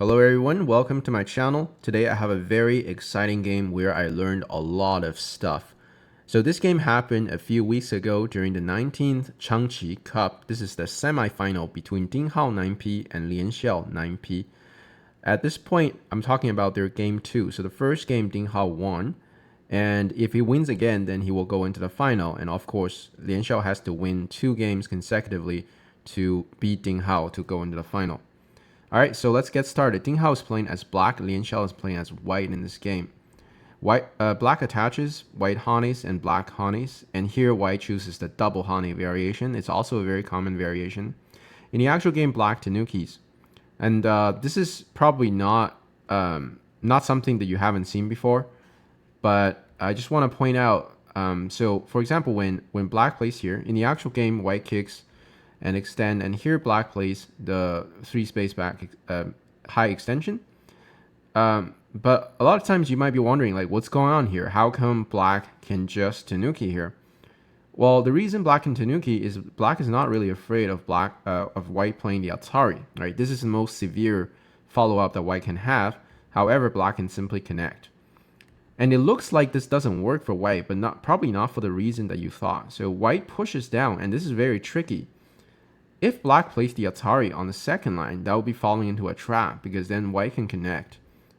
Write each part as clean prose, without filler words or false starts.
Hello everyone, welcome to my channel. Today I have a very exciting game where I learned a lot of stuff. So this game happened a few weeks ago during the 19th Changqi Cup. This is the semi-final between Ding Hao 9P and Lian Xiao 9P. At this point, I'm talking about their game 2. So the first game Ding Hao won, and if he wins again, then he will go into the final. And of course, Lian Xiao has to win 2 games consecutively to beat Ding Hao to go into the final. Alright, so let's get started. Ding Hao is playing as black, Lian Xiao is playing as white in this game. Black attaches white Hanis and black Hanis, and here white chooses the double Hani variation. It's also a very common variation. In the actual game, black tanukis. And this is probably not something that you haven't seen before, but I just want to point out, so for example, when black plays here, in the actual game, white kicks and extend, and here black plays the 3 space back high extension. But a lot of times you might be wondering, like, what's going on here? How come black can just tanuki here? Well, the reason black can tanuki is black is not really afraid of white playing the Atari, right? This is the most severe follow-up that white can have. However, black can simply connect. And it looks like this doesn't work for white, but probably not for the reason that you thought. So white pushes down, and this is very tricky. If black plays the Atari on the second line, that would be falling into a trap because then white can connect.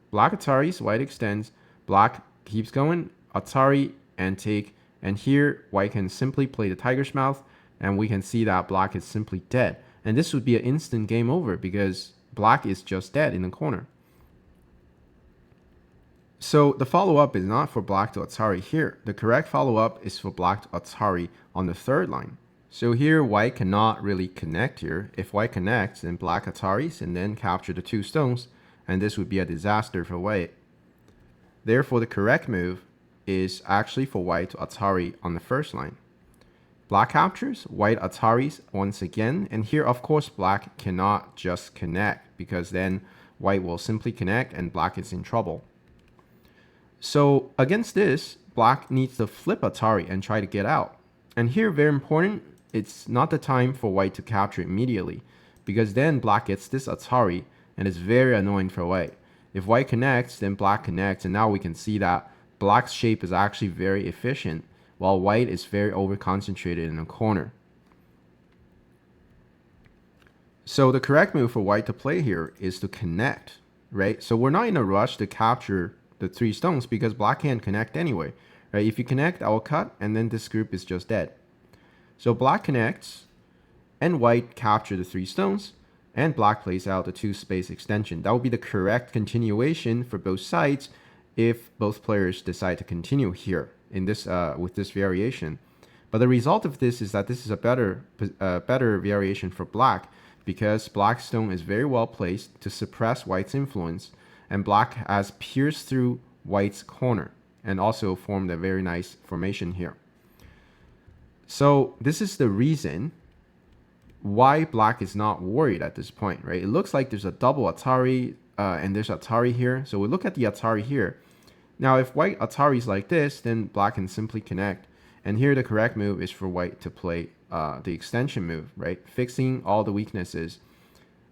Black Ataris, white extends, black keeps going, Atari and take, and here white can simply play the tiger's mouth, and we can see that black is simply dead. And this would be an instant game over because black is just dead in the corner. So the follow-up is not for black to Atari here. The correct follow-up is for black to Atari on the third line. So here, white cannot really connect here. If white connects, then black Ataris and then capture the 2 stones, and this would be a disaster for white. Therefore, the correct move is actually for white to Atari on the first line. Black captures, white Ataris once again, and here, of course, black cannot just connect because then white will simply connect and black is in trouble. So against this, black needs to flip Atari and try to get out. And here, very important, it's not the time for white to capture immediately because then black gets this Atari and it's very annoying for white. If white connects, then black connects, and now we can see that black's shape is actually very efficient while white is very over-concentrated in the corner. So the correct move for white to play here is to connect, right? So we're not in a rush to capture the 3 stones because black can't connect anyway, right? If you connect, I will cut, and then this group is just dead. So black connects, and white capture the 3 stones, and black plays out the 2 space extension. That would be the correct continuation for both sides if both players decide to continue here in this with this variation. But the result of this is that this is a better variation for black because black's stone is very well placed to suppress white's influence, and black has pierced through white's corner and also formed a very nice formation here. So this is the reason why black is not worried at this point, right? It looks like there's a double Atari and there's Atari here. So we look at the Atari here. Now, if white Atari is like this, then black can simply connect. And here the correct move is for white to play the extension move, right? Fixing all the weaknesses.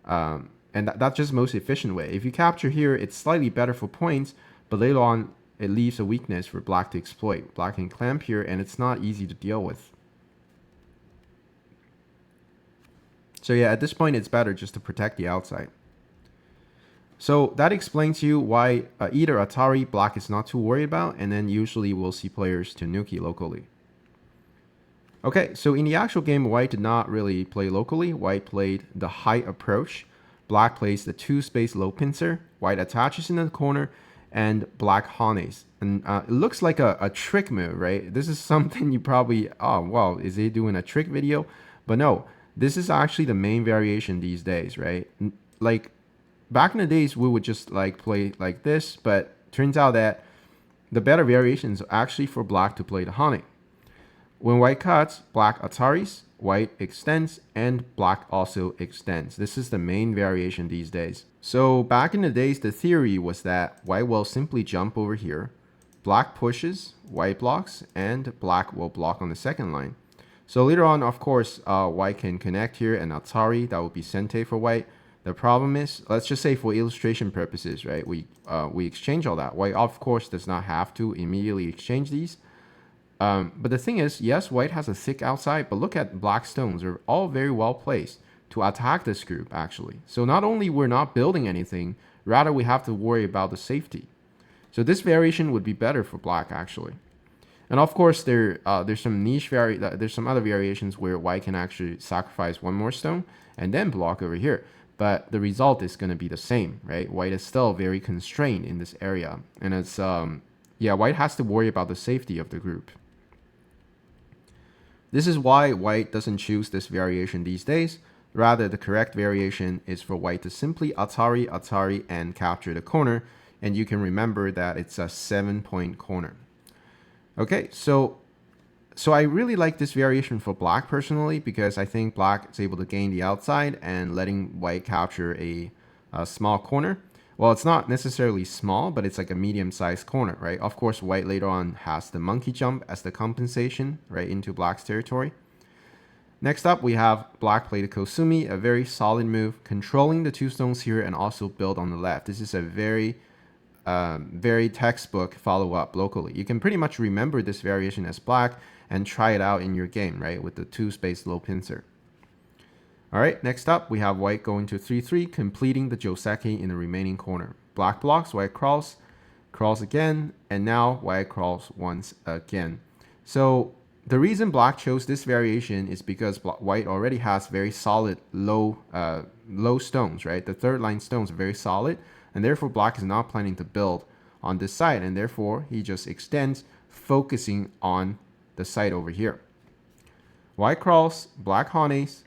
And that's just the most efficient way. If you capture here, it's slightly better for points, but later on, it leaves a weakness for black to exploit. Black can clamp here, and it's not easy to deal with. So yeah, at this point, it's better just to protect the outside. So that explains to you why either Atari, black is not too worried about, and then usually we'll see players tanuki locally. Okay, so in the actual game, white did not really play locally. White played the high approach. Black plays the 2 space low pincer. White attaches in the corner, and black hanes. And it looks like a trick move, right? This is something you probably, oh, wow, is he doing a trick video? But no. This is actually the main variation these days, right? Like back in the days, we would just like play like this, but turns out that the better variation is actually for black to play the Hani. When white cuts, black Ataris, white extends, and black also extends. This is the main variation these days. So back in the days, the theory was that white will simply jump over here, black pushes, white blocks, and black will block on the second line. So later on, of course, white can connect here and Atari, that would be Sente for white. The problem is, let's just say for illustration purposes, right? We exchange all that. White, of course, does not have to immediately exchange these. But the thing is, yes, white has a thick outside, but look at black stones. They're all very well placed to attack this group, actually. So not only we're not building anything, rather we have to worry about the safety. So this variation would be better for black, actually. And of course, there's some there's some other variations where white can actually sacrifice one more stone and then block over here. But the result is going to be the same, right? White is still very constrained in this area. And it's, yeah, white has to worry about the safety of the group. This is why white doesn't choose this variation these days. Rather, the correct variation is for white to simply Atari, and capture the corner. And you can remember that it's a 7-point corner. Okay, so I really like this variation for black personally, because I think black is able to gain the outside and letting white capture a small corner. Well, it's not necessarily small, but it's like a medium-sized corner, right? Of course, white later on has the monkey jump as the compensation, right, into black's territory. Next up, we have black play the Kosumi, a very solid move, controlling the 2 stones here and also build on the left. This is a very textbook follow-up locally. You can pretty much remember this variation as black and try it out in your game, right, with the 2-space low pincer. All right, next up, we have white going to 3-3, completing the joseki in the remaining corner. Black blocks, white crawls again, and now white crawls once again. So the reason black chose this variation is because white already has very solid low stones, right? The third line stones are very solid, and therefore black is not planning to build on this side, and therefore he just extends, focusing on the side over here. White crawls, black honeys,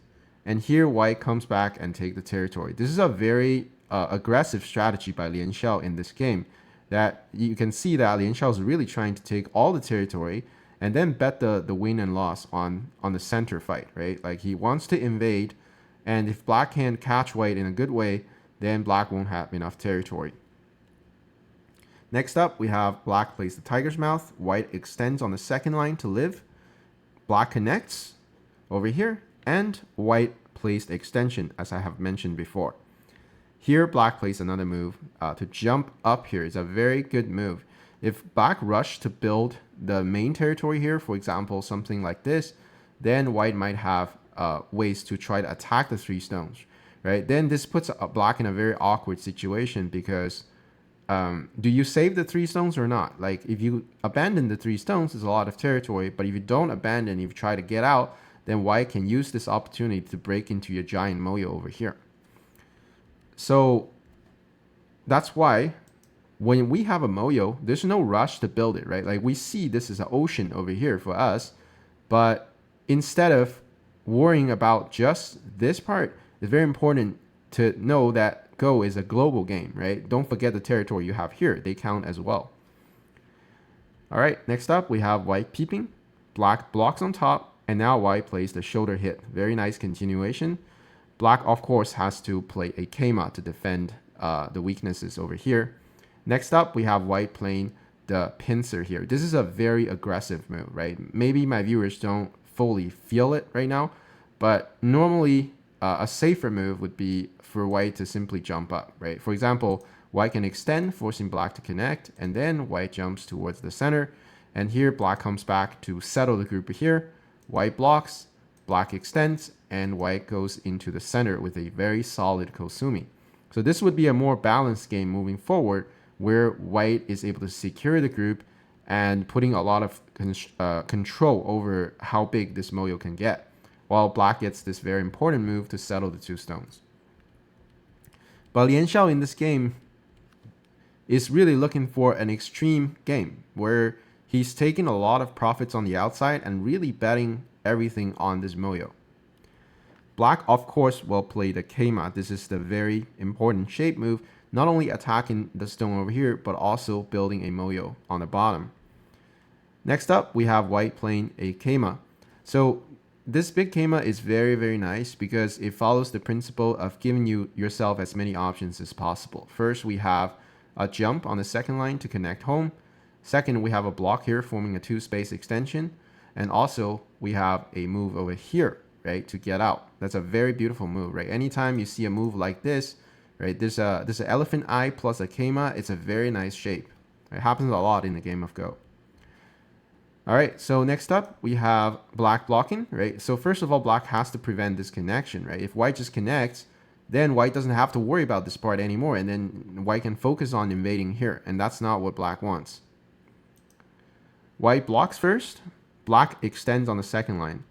and here white comes back and take the territory. This is a very aggressive strategy by Lian Xiao in this game, that you can see that Lian Xiao is really trying to take all the territory and then bet the win and loss on the center fight, right? Like he wants to invade, and if black can catch white in a good way, then black won't have enough territory. Next up, we have black plays the tiger's mouth. White extends on the second line to live. Black connects over here, and white plays the extension, as I have mentioned before. Here, black plays another move to jump up here. It's a very good move. If black rush to build the main territory here, for example, something like this, then white might have ways to try to attack the 3 stones, right? Then this puts black in a very awkward situation, because do you save the 3 stones or not? Like if you abandon the 3 stones, there's a lot of territory, but if you don't abandon, if you try to get out, then white can use this opportunity to break into your giant Moyo over here. So that's why when we have a Moyo, there's no rush to build it, right? Like we see this is an ocean over here for us, but instead of worrying about just this part, it's very important to know that Go is a global game, right? Don't forget the territory you have here. They count as well. All right, next up, we have white peeping. Black blocks on top, and now white plays the shoulder hit. Very nice continuation. Black, of course, has to play a Keima to defend the weaknesses over here. Next up, we have white playing the pincer here. This is a very aggressive move, right? Maybe my viewers don't fully feel it right now, but normally a safer move would be for white to simply jump up, right? For example, white can extend, forcing black to connect, and then white jumps towards the center. And here, black comes back to settle the group here. White blocks, black extends, and white goes into the center with a very solid Kosumi. So this would be a more balanced game moving forward, where white is able to secure the group and putting a lot of control over how big this Moyo can get, while black gets this very important move to settle the 2 stones. But Lian Xiao in this game is really looking for an extreme game, where he's taking a lot of profits on the outside and really betting everything on this Moyo. Black, of course, will play the Keima. This is the very important shape move, not only attacking the stone over here, but also building a Moyo on the bottom. Next up, we have white playing a Keima. So this big Keima is very, very nice because it follows the principle of giving yourself as many options as possible. First, we have a jump on the second line to connect home. Second, we have a block here forming a 2-space extension. And also, we have a move over here, right, to get out. That's a very beautiful move, right? Anytime you see a move like this, right, there's an elephant eye plus a Keima. It's a very nice shape. It happens a lot in the game of Go. All right, so next up, we have black blocking, right? So first of all, black has to prevent this connection, right? If white just connects, then white doesn't have to worry about this part anymore, and then white can focus on invading here, and that's not what black wants. White blocks first, black extends on the second line.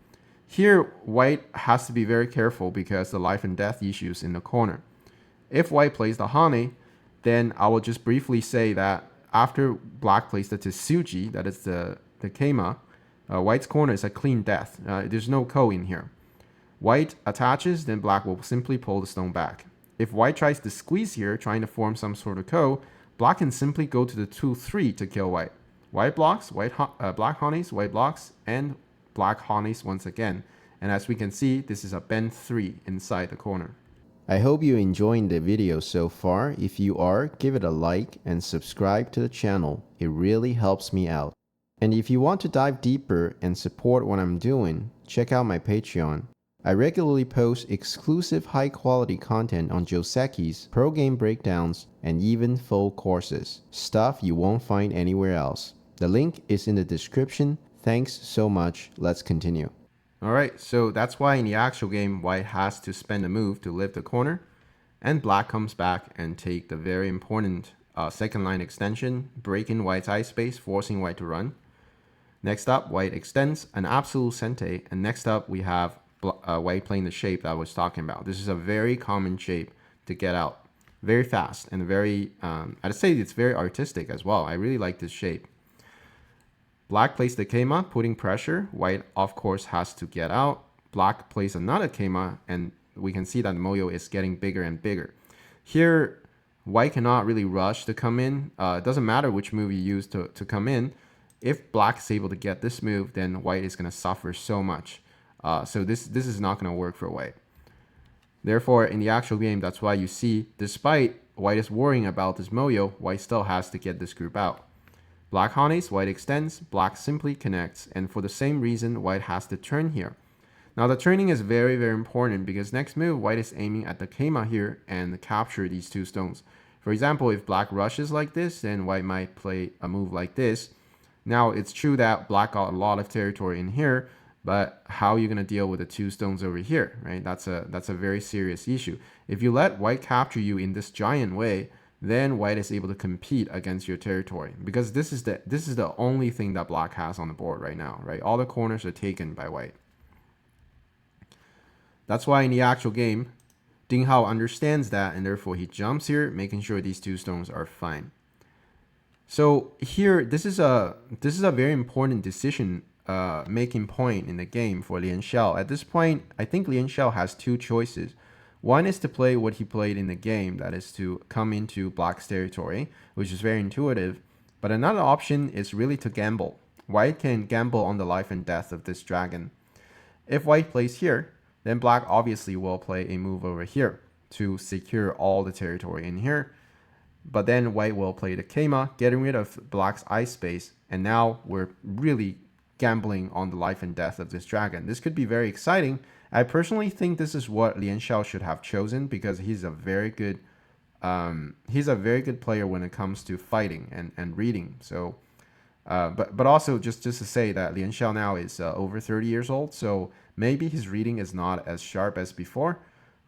Here, white has to be very careful because the life and death issues in the corner. If white plays the Hane, then I will just briefly say that after black plays the Tsuji, that is the Keima, white's corner is a clean death. There's no Ko in here. White attaches, then black will simply pull the stone back. If white tries to squeeze here, trying to form some sort of Ko, black can simply go to the 2-3 to kill white. White blocks, black Hanes, white blocks, and black Hanes once again. And as we can see, this is a bend 3 inside the corner. I hope you're enjoying the video so far. If you are, give it a like and subscribe to the channel. It really helps me out. And if you want to dive deeper and support what I'm doing, check out my Patreon. I regularly post exclusive high-quality content on josekis, pro game breakdowns, and even full courses. Stuff you won't find anywhere else. The link is in the description. Thanks so much. Let's continue. Alright, so that's why in the actual game, white has to spend a move to lift the corner, and black comes back and take the very important second line extension, breaking white's eye space, forcing white to run. Next up, white extends an absolute sente, and next up we have white playing the shape that I was talking about. This is a very common shape to get out. Very fast and very, I'd say it's very artistic as well. I really like this shape. Black plays the Keima, putting pressure. White, of course, has to get out. Black plays another Keima, and we can see that the Moyo is getting bigger and bigger. Here, white cannot really rush to come in. It doesn't matter which move you use to come in. If black is able to get this move, then white is going to suffer so much. So this is not going to work for white. Therefore, in the actual game, that's why you see, despite white is worrying about this Moyo, white still has to get this group out. Black Hanes, white extends, black simply connects, and for the same reason, white has to turn here. Now the turning is very, very important because next move, white is aiming at the Keima here and capture these two stones. For example, if black rushes like this, then white might play a move like this. Now, it's true that black got a lot of territory in here, but how are you going to deal with the two stones over here, right? That's a very serious issue. If you let white capture you in this giant way, then white is able to compete against your territory because this is the only thing that black has on the board right now, right? All the corners are taken by white. That's why in the actual game, Ding Hao understands that, and therefore he jumps here, making sure these two stones are fine. So here, this is a very important decision making point in the game for Lian Xiao. At this point, I think Lian Xiao has two choices. One is to play what he played in the game, that is to come into black's territory, which is very intuitive. But another option is really to gamble. White can gamble on the life and death of this dragon. If white plays here, then black obviously will play a move over here to secure all the territory in here. But then white will play the Keima, getting rid of black's eye space, and now we're really gambling on the life and death of this dragon. This could be very exciting. I personally think this is what Lian Xiao should have chosen because he's a very good player when it comes to fighting and reading. So, but also just to say that Lian Xiao now is over 30 years old, so maybe his reading is not as sharp as before.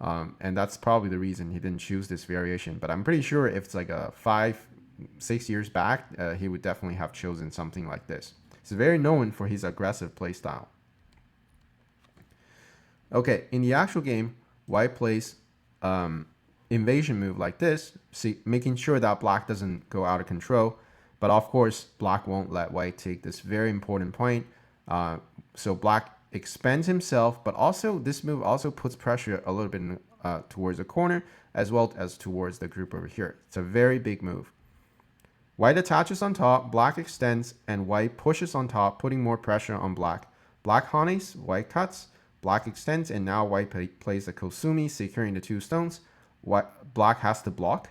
And that's probably the reason he didn't choose this variation. But I'm pretty sure if it's like a 5-6 years back, he would definitely have chosen something like this. He's very known for his aggressive playstyle. Okay, in the actual game, white plays invasion move like this, making sure that black doesn't go out of control. But of course, black won't let white take this very important point. So black expands himself, but also this move also puts pressure a little bit towards the corner as well as towards the group over here. It's a very big move. White attaches on top, black extends, and white pushes on top, putting more pressure on black. Black Hanes, white cuts, black extends, and now white plays the Kosumi, securing the two stones. Black has to block,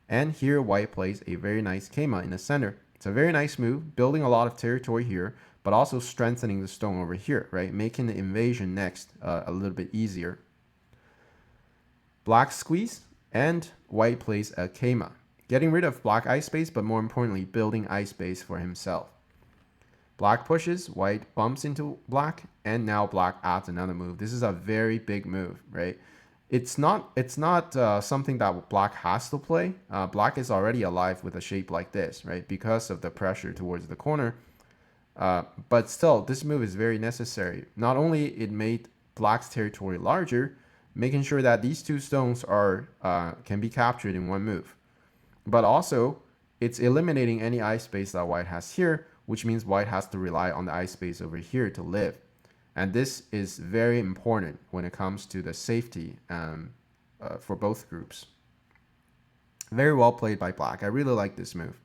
and here white plays a very nice Keima in the center. It's a very nice move, building a lot of territory here, but also strengthening the stone over here, right? Making the invasion next a little bit easier. Black squeeze, and white plays a Keima, getting rid of black ice base, but more importantly, building ice base for himself. Black pushes, white bumps into black, and now black adds another move. This is a very big move, right? It's not something that black has to play. Black is already alive with a shape like this, right? Because of the pressure towards the corner. But still, this move is very necessary. Not only it made black's territory larger, making sure that these two stones are can be captured in one move, but also it's eliminating any ice space that white has here, which means white has to rely on the ice space over here to live. And this is very important when it comes to the safety for both groups. Very well played by black. I really like this move.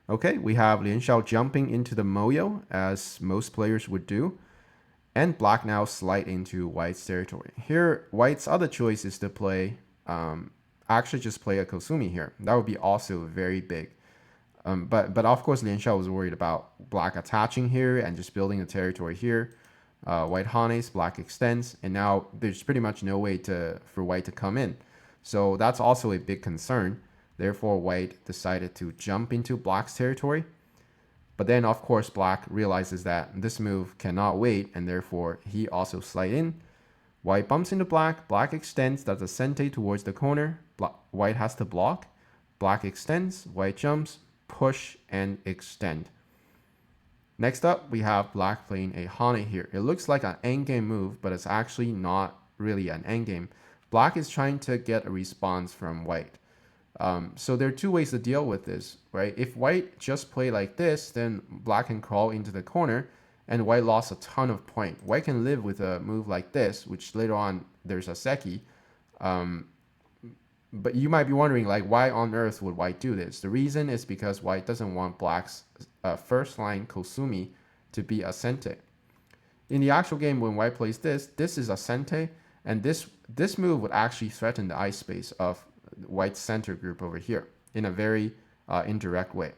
Okay, we have Lian Xiao jumping into the Moyo, as most players would do. And black now slide into white's territory. Here, white's other choice is to play, actually just play a Kosumi here. That would be also very big. But of course, Lian Xiao was worried about black attaching here and just building a territory here. White harness, black extends, and now there's pretty much no way for white to come in. So that's also a big concern. Therefore, white decided to jump into black's territory. But then, of course, black realizes that this move cannot wait, and therefore he also slide in. White bumps into black, black extends, does a sente towards the corner. White has to block. Black extends, white jumps, push, and extend. Next up, we have black playing a Hane here. It looks like an endgame move, but it's actually not really an endgame. Black is trying to get a response from white. So there are two ways to deal with this, right? If white just play like this, then black can crawl into the corner, and white lost a ton of point. White can live with a move like this, which later on there's a seki. But you might be wondering, like, why on earth would white do this? The reason is because white doesn't want black's first line Kosumi to be a sente. In the actual game, when white plays this, this is a sente, and this move would actually threaten the ice space of white's center group over here in a very indirect way.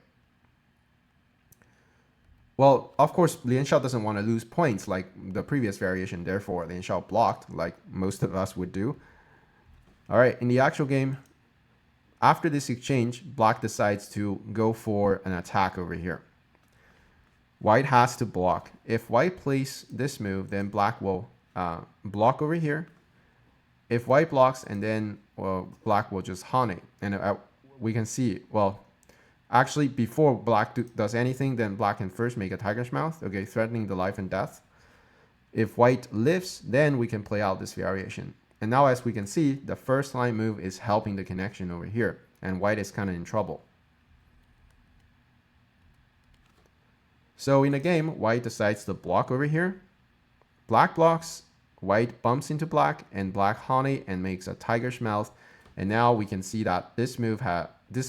Well, of course, Lian Xiao doesn't want to lose points like the previous variation. Therefore, Lian Xiao blocked like most of us would do. All right, in the actual game, after this exchange, black decides to go for an attack over here. White has to block. If white plays this move, then black will block over here. If white blocks, and then black will just hane. And we can see, well, actually before black does anything, then black can first make a tiger's mouth, okay, threatening the life and death. If white lives, then we can play out this variation. And now as we can see, the first line move is helping the connection over here, and white is kind of in trouble. So in the game, white decides to block over here. Black blocks, white bumps into black, and black hane and makes a tiger's mouth. And now we can see that this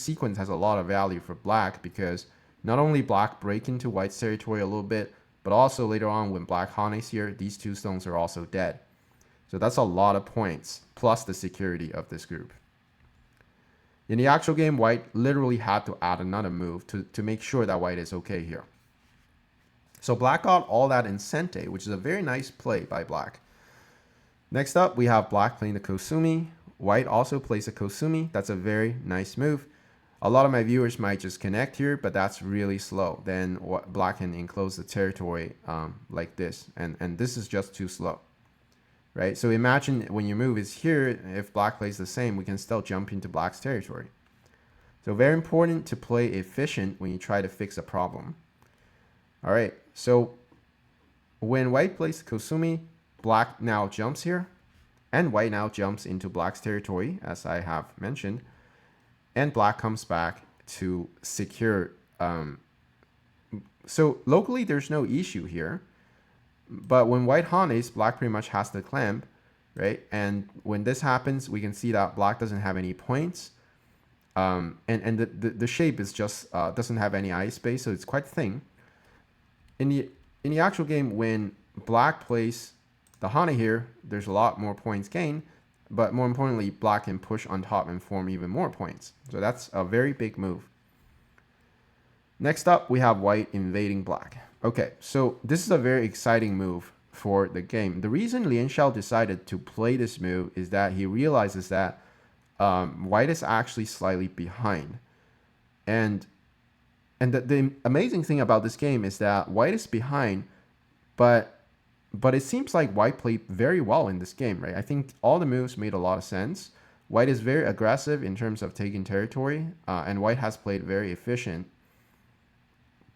sequence has a lot of value for black, because not only black break into white's territory a little bit, but also later on when black hanes here, these two stones are also dead. So that's a lot of points, plus the security of this group. In the actual game, white literally had to add another move to make sure that white is okay here. So black got all that in sente, which is a very nice play by black. Next up, we have black playing the Kosumi. White also plays a Kosumi. That's a very nice move. A lot of my viewers might just connect here, but that's really slow. Then black can enclose the territory like this, and this is just too slow. Right? So imagine when your move is here, if black plays the same, we can still jump into black's territory. So very important to play efficient when you try to fix a problem. All right, so when white plays Kosumi, black now jumps here, and white now jumps into black's territory, as I have mentioned, and black comes back to secure. So locally, there's no issue here. But when white hanes, black pretty much has to clamp, right? And when this happens, we can see that black doesn't have any points. And the shape is just doesn't have any ice space, so it's quite thin. In the actual game, when black plays the hane here, there's a lot more points gained. But more importantly, black can push on top and form even more points. So that's a very big move. Next up, we have white invading black. Okay, so this is a very exciting move for the game. The reason Lian Xiao decided to play this move is that he realizes that white is actually slightly behind. And the amazing thing about this game is that white is behind, but it seems like white played very well in this game, right? I think all the moves made a lot of sense. White is very aggressive in terms of taking territory, and white has played very efficient.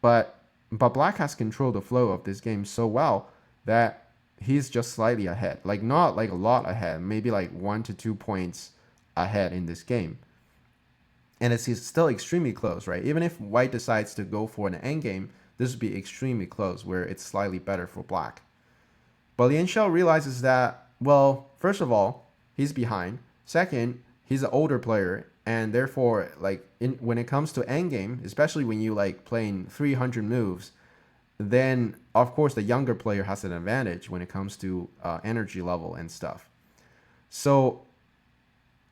But black has controlled the flow of this game so well that he's just slightly ahead. Like not like a lot ahead, maybe like 1 to 2 points ahead in this game. And it's still extremely close, right? Even if white decides to go for an endgame, this would be extremely close where it's slightly better for black. But Lian Xiao realizes that, well, first of all, he's behind. Second, he's an older player, and therefore, like when it comes to endgame, especially when you like playing 300 moves, then of course the younger player has an advantage when it comes to energy level and stuff. So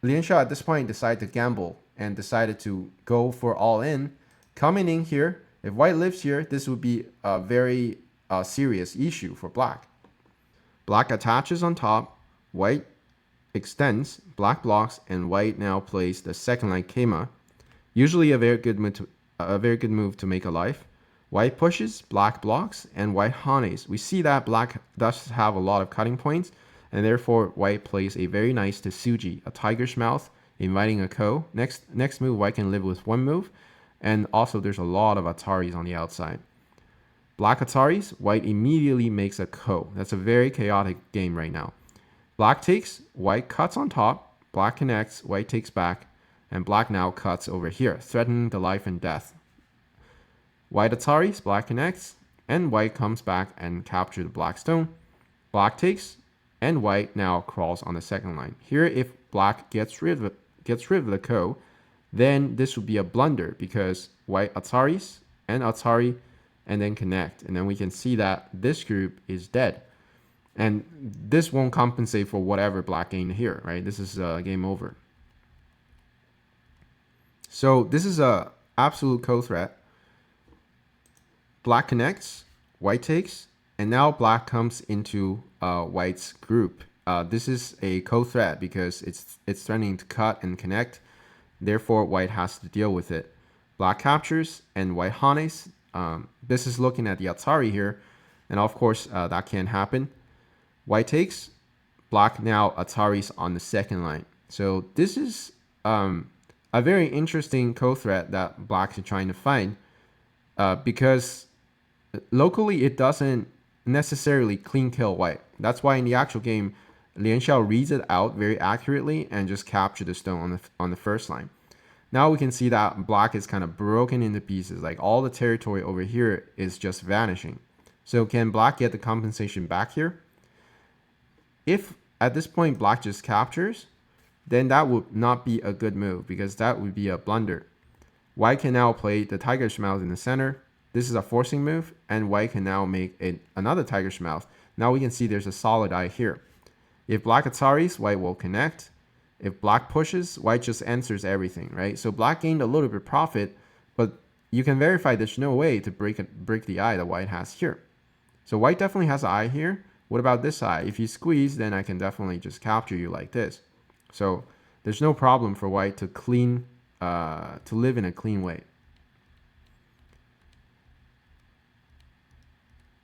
Lian Xiao at this point decided to gamble and decided to go for all in. Coming in here, if white lives here, this would be a very serious issue for black. Black attaches on top, white extends, black blocks, and white now plays the second line Keima. Usually a very good move to make a life. White pushes, black blocks, and white hanes. We see that black does have a lot of cutting points, and therefore white plays a very nice Tsuji, a tiger's mouth, inviting a ko. Next move, white can live with one move, and also there's a lot of Ataris on the outside. Black Ataris, white immediately makes a ko. That's a very chaotic game right now. Black takes, white cuts on top, black connects, white takes back, and black now cuts over here, threatening the life and death. White Ataris, black connects, and white comes back and captures the black stone. Black takes, and white now crawls on the second line. Here, if black gets rid of the ko, then this would be a blunder because white Ataris and Atari and then connect. And then we can see that this group is dead. And this won't compensate for whatever black gained here, right? This is game over. So this is a absolute co-threat. Black connects, white takes, and now black comes into white's group. This is a co-threat because it's threatening to cut and connect. Therefore, white has to deal with it. Black captures and white hanes. This is looking at the Atari here, and of course that can't happen. White takes, black now Ataris on the second line. So this is a very interesting co-threat that black is trying to find because locally it doesn't necessarily clean kill white. That's why in the actual game, Lian Xiao reads it out very accurately and just capture the stone on the first line. Now we can see that black is kind of broken into pieces. Like all the territory over here is just vanishing. So can black get the compensation back here? If at this point black just captures, then that would not be a good move because that would be a blunder. White can now play the tiger's mouth in the center. This is a forcing move, and white can now make another tiger's mouth. Now we can see there's a solid eye here. If black Ataris, white will connect. If black pushes, white just answers everything, right? So black gained a little bit of profit, but you can verify there's no way to break the eye that white has here. So white definitely has an eye here. What about this eye? If you squeeze, then I can definitely just capture you like this. So there's no problem for white to live in a clean way.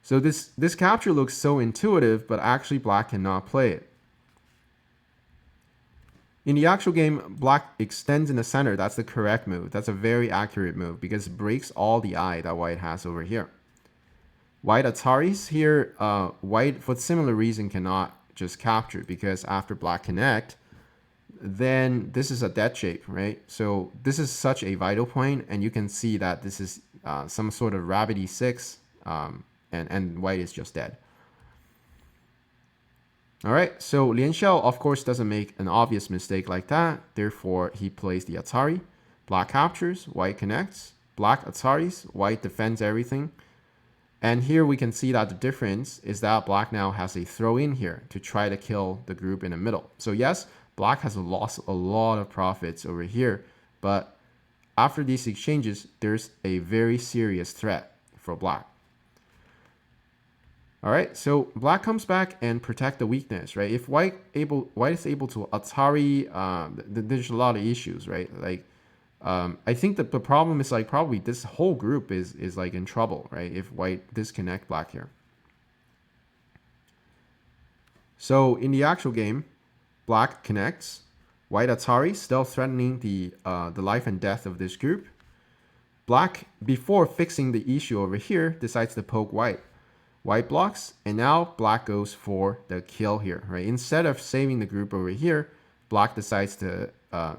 So this capture looks so intuitive, but actually black cannot play it. In the actual game, black extends in the center. That's the correct move. That's a very accurate move because it breaks all the eye that white has over here. White Ataris here, white for similar reason cannot just capture because after black connect, then this is a dead shape, right? So this is such a vital point, and you can see that this is some sort of rabbit e6, and white is just dead. All right, so Lian Xiao, of course, doesn't make an obvious mistake like that. Therefore, he plays the Atari. Black captures, white connects. Black Ataris, white defends everything. And here we can see that the difference is that black now has a throw in here to try to kill the group in the middle. So yes, black has lost a lot of profits over here, but after these exchanges, there's a very serious threat for black. All right, so black comes back and protect the weakness, right? If white is able to Atari, there's a lot of issues, right? Like, I think that the problem is like probably this whole group is like in trouble, right? If white disconnect black here. So in the actual game, black connects, white Atari, still threatening the life and death of this group. Black, before fixing the issue over here, decides to poke white. White blocks, and now black goes for the kill here, right? Instead of saving the group over here, black decides to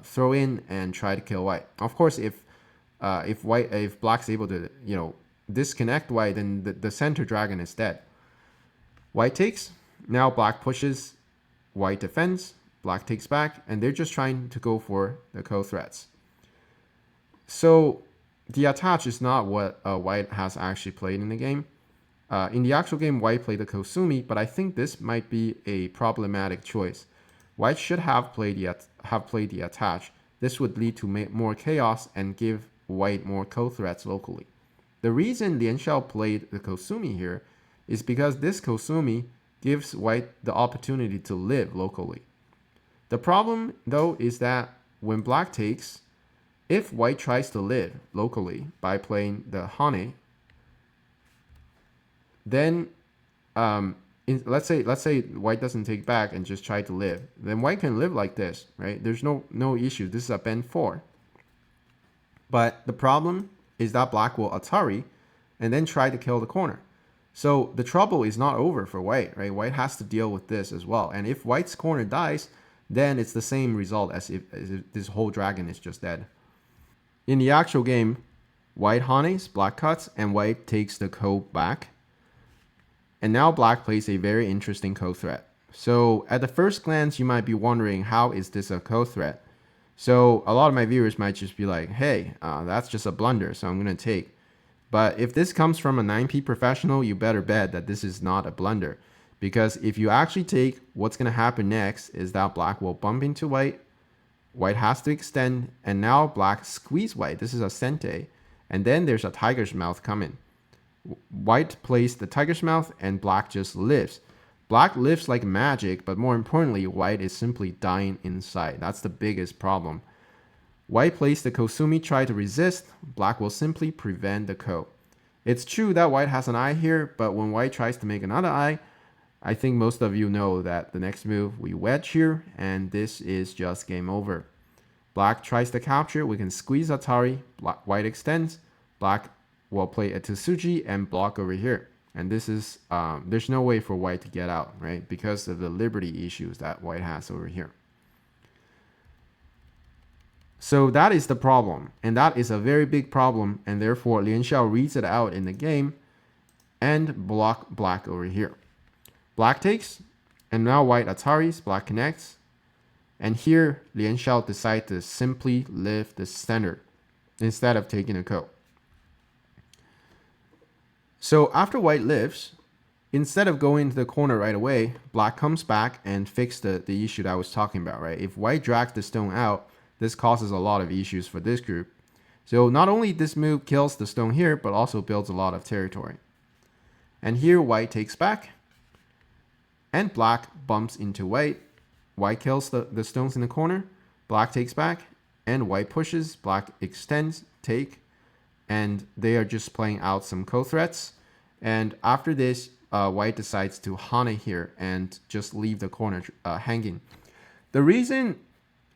throw in and try to kill white. Of course, if black's able to disconnect white, then the center dragon is dead. White takes. Now black pushes, white defends, black takes back, and they're just trying to go for the co-threats. So the attach is not what white has actually played in the game. In the actual game, white played the Kosumi, but I think this might be a problematic choice. White should have played the attach. This would lead to more chaos and give white more co-threats locally. The reason Lian Xiao played the Kosumi here is because this Kosumi gives white the opportunity to live locally. The problem, though, is that when black takes, if white tries to live locally by playing the Hane, then let's say white doesn't take back and just try to live, then white can live like this, right? There's no issue. This is a bend 4. But the problem is that black will Atari and then try to kill the corner. So the trouble is not over for white, right? White has to deal with this as well. And if white's corner dies, then it's the same result as if this whole dragon is just dead. In the actual game, white hanes, black cuts, and white takes the ko back. And now black plays a very interesting co-threat. So at the first glance, you might be wondering, how is this a co-threat? So a lot of my viewers might just be like, hey, that's just a blunder, so I'm going to take. But if this comes from a 9P professional, you better bet that this is not a blunder. Because if you actually take, what's going to happen next is that black will bump into white. White has to extend, and now black squeeze white. This is a sente. And then there's a tiger's mouth coming. White plays the tiger's mouth, and black just lives. Black lives like magic, but more importantly, white is simply dying inside. That's the biggest problem. White plays the Kosumi, try to resist. Black will simply prevent the ko. It's true that white has an eye here, but when white tries to make another eye, I think most of you know that the next move, we wedge here, and this is just game over. Black tries to capture, we can squeeze Atari, white extends, black will play a Tsuji and block over here. And this is, there's no way for white to get out, right? Because of the liberty issues that white has over here. So that is the problem, and that is a very big problem, and therefore Lian Xiao reads it out in the game and block black over here. Black takes, and now white Ataris, black connects, and here Lian Xiao decides to simply live the center instead of taking a ko. So after white lives, instead of going to the corner right away, black comes back and fixes the issue that I was talking about, right? If white drags the stone out, this causes a lot of issues for this group. So not only this move kills the stone here, but also builds a lot of territory. And here white takes back, and black bumps into white. White kills the stones in the corner, black takes back, and white pushes, black extends, take, and they are just playing out some co-threats. And after this, white decides to hane here and just leave the corner hanging. The reason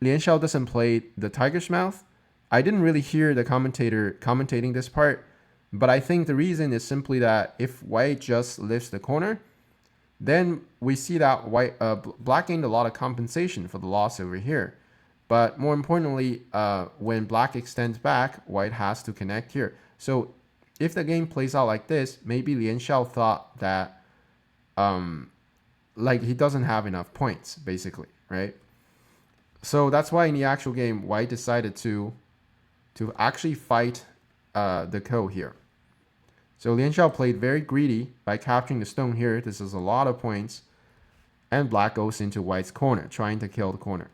Lian Xiao doesn't play the tiger's mouth, I didn't really hear the commentator commentating this part, but I think the reason is simply that if white just lifts the corner, then we see that black gained a lot of compensation for the loss over here. But more importantly, when black extends back, white has to connect here. So if the game plays out like this, maybe Lian Xiao thought that like he doesn't have enough points, basically, right? So that's why in the actual game, white decided to actually fight the ko here. So Lian Xiao played very greedy by capturing the stone here. This is a lot of points. And black goes into white's corner, trying to kill the corner.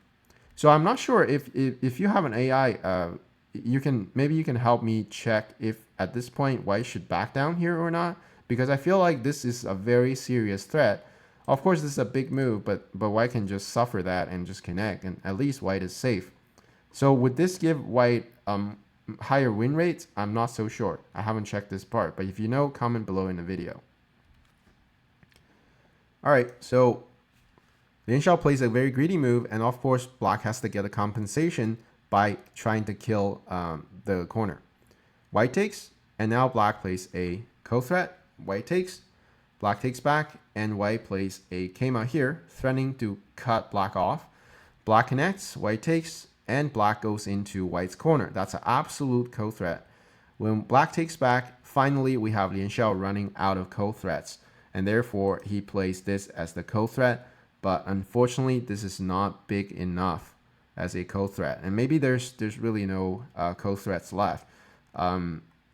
So I'm not sure if you have an AI maybe you can help me check if at this point white should back down here or not, because I feel like this is a very serious threat. Of course, this is a big move, but white can just suffer that and just connect, and at least white is safe. So would this give white higher win rates? I'm not so sure. I haven't checked this part, but if you know, comment below in the video. All right, so Lian Xiao plays a very greedy move, and of course, black has to get a compensation by trying to kill the corner. White takes, and now black plays a co-threat. White takes, black takes back, and white plays a Keima here, threatening to cut black off. Black connects, white takes, and black goes into white's corner. That's an absolute co-threat. When black takes back, finally we have Lian Xiao running out of co-threats, and therefore he plays this as the co-threat, but unfortunately this is not big enough as a co-threat, and maybe there's really no co-threats left.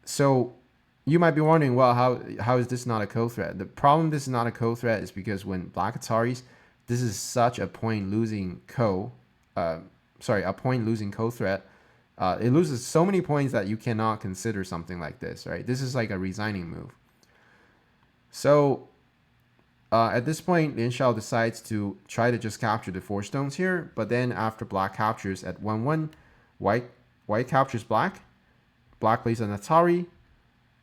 So you might be wondering, well, how is this not a co-threat? The problem this is not a co-threat is because when black Ataris, this is such a point losing a point losing co-threat. It loses so many points that you cannot consider something like this, right? This is like a resigning move. So at this point, Lian Xiao decides to try to just capture the 4 stones here, but then after black captures at 1-1, white captures black, black plays an Atari,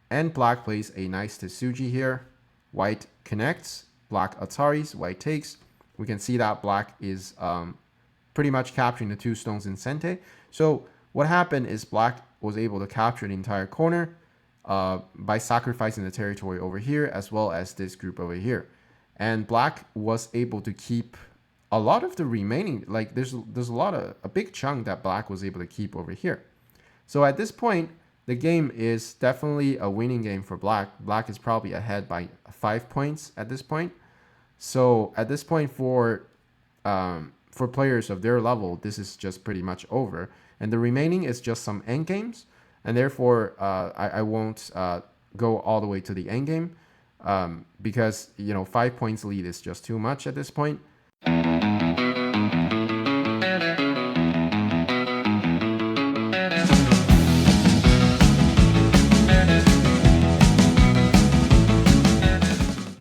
and black plays a nice Tsuji here. White connects, black Ataris, white takes. We can see that black is pretty much capturing the 2 stones in Sente. So what happened is black was able to capture the entire corner by sacrificing the territory over here, as well as this group over here. And black was able to keep a lot of the remaining, like there's a big chunk that black was able to keep over here. So at this point, the game is definitely a winning game for black. Black is probably ahead by 5 points at this point. So at this point, for players of their level, this is just pretty much over. And the remaining is just some end games. And therefore, I won't go all the way to the end game because 5 points lead is just too much at this point.